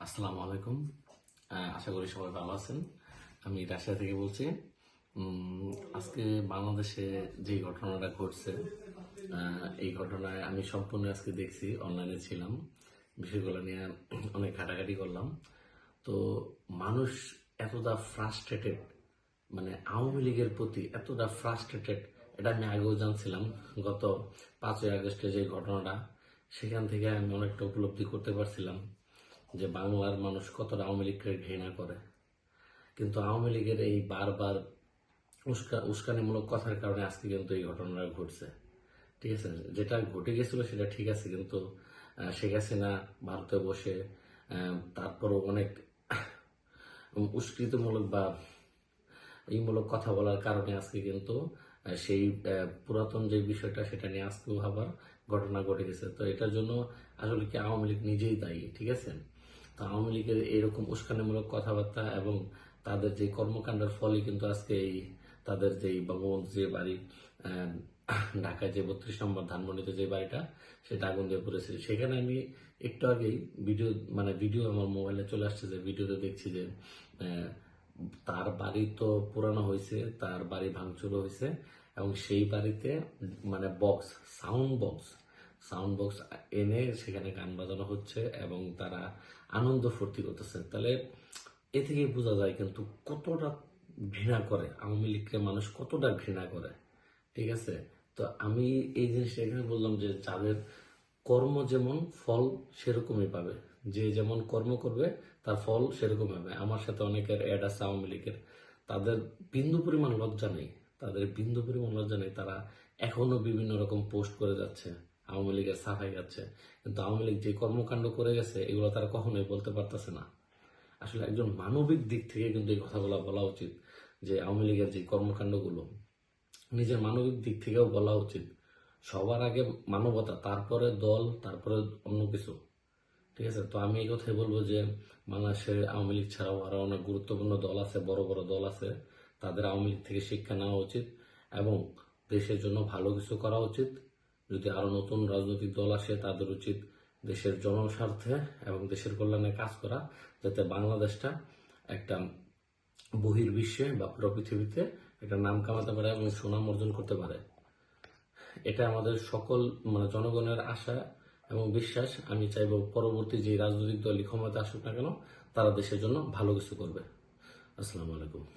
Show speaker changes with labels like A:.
A: আসসালামু আলাইকুম। আশা করি সবাই ভালো আছেন। আমি রাশিয়া থেকে বলছি। আজকে বাংলাদেশে যে ঘটনাটা ঘটছে, এই ঘটনায় আমি সম্পূর্ণ আজকে দেখছি, অনলাইনে ছিলাম, বিষয়গুলো নিয়ে অনেক ঘাটাঘাটি করলাম। তো মানুষ এতটা ফ্রাস্ট্রেটেড, মানে আওয়ামী লীগের প্রতি এতটা ফ্রাস্ট্রেটেড, এটা আমি আগেও জানছিলাম। গত 5ই আগস্টে যে ঘটনাটা, সেখান থেকে আমি অনেকটা উপলব্ধি করতে পারছিলাম যে বাংলার মানুষ কতটা আওয়ামী লীগকে ঘৃণা করে। কিন্তু আওয়ামী লীগের এই বারবার উস্কানিমূলক কথার কারণে আজকে কিন্তু এই ঘটনাটা ঘটছে। ঠিক আছে, যেটা ঘটে গেছিল সেটা ঠিক আছে, কিন্তু শেখ হাসিনা ভারতে বসে তারপরও অনেক উস্কৃতিমূলক বা এইমূলক কথা বলার কারণে আজকে কিন্তু সেই পুরাতন যে বিষয়টা সেটা নিয়ে আজকেও আবার ঘটনা ঘটে গেছে। তো এটার জন্য আসলে কি আওয়ামী লীগ নিজেই দায়ী। ঠিক আছে, তো আওয়ামী লীগের এরকম উস্কানিমূলক কথাবার্তা এবং তাদের যে কর্মকাণ্ডের ফলে কিন্তু আজকে এই তাদের যে বঙ্গবন্ধু যে বাড়ি, ঢাকায় যে 32 নম্বর ধানমন্ডিতে যে বাড়িটা, সেটা আগুন দিয়ে পড়েছে। সেখানে আমি একটু আগেই ভিডিও আমার মোবাইলে চলে আসছে, যে ভিডিওতে দেখছি যে তার বাড়ি তো পুরানো হয়েছে, তার বাড়ি ভাঙচুরও হয়েছে, এবং সেই বাড়িতে বক্স, সাউন্ড বক্স এনে সেখানে গান বাজানো হচ্ছে এবং তারা আনন্দ ফুর্তি করতেছে। তাহলে এ থেকে বোঝা যায় কিন্তু কতটা ঘৃণা করে আওয়ামী লীগকে মানুষ, কতটা ঘৃণা করে। ঠিক আছে, তো আমি এই জিনিসটা এখানে বললাম যে যাদের কর্ম যেমন ফল সেরকমই পাবে, যে যেমন কর্ম করবে তার ফল সেরকম হবে। আমার সাথে অনেকের অ্যাড আছে আওয়ামী লীগের, তাদের বিন্দু পরিমাণ লজ্জা নেই, তারা এখনো বিভিন্ন রকম পোস্ট করে যাচ্ছে, আওয়ামী লীগের সাফাই যাচ্ছে। কিন্তু আওয়ামী লীগ যে কর্মকাণ্ড করে গেছে এগুলো তারা কখনোই বলতে পারতেছে না। আসলে একজন মানবিক দিক থেকে কিন্তু এই কথাগুলো বলা উচিত, যে আওয়ামী লীগের যে কর্মকাণ্ডগুলো নিজের মানবিক দিক থেকেও বলা উচিত। সবার আগে মানবতা, তারপরে দল, তারপরে অন্য কিছু। ঠিক আছে, তো আমি এই কথাই বলবো যে বাংলাদেশের আওয়ামী লীগ ছাড়াও আরো অনেক গুরুত্বপূর্ণ দল আছে, বড় বড় দল আছে, তাদের আওয়ামী লীগ থেকে শিক্ষা নেওয়া উচিত এবং দেশের জন্য ভালো কিছু করা উচিত। যদি আরো নতুন রাজনৈতিক দল আসে, তাদের উচিত দেশের জনস্বার্থে এবং দেশের কল্যাণে কাজ করা, যাতে বাংলাদেশটা একটা বহির্বিশ্বে বা পুরো পৃথিবীতে একটা নাম কামাতে পারে এবং সুনাম অর্জন করতে পারে। এটা আমাদের সকল জনগণের আশা এবং বিশ্বাস। আমি চাইবো পরবর্তী যে রাজনৈতিক দলই ক্ষমতা আসুক না কেন, তারা দেশের জন্য ভালো কিছু করবে। আসসালামু আলাইকুম।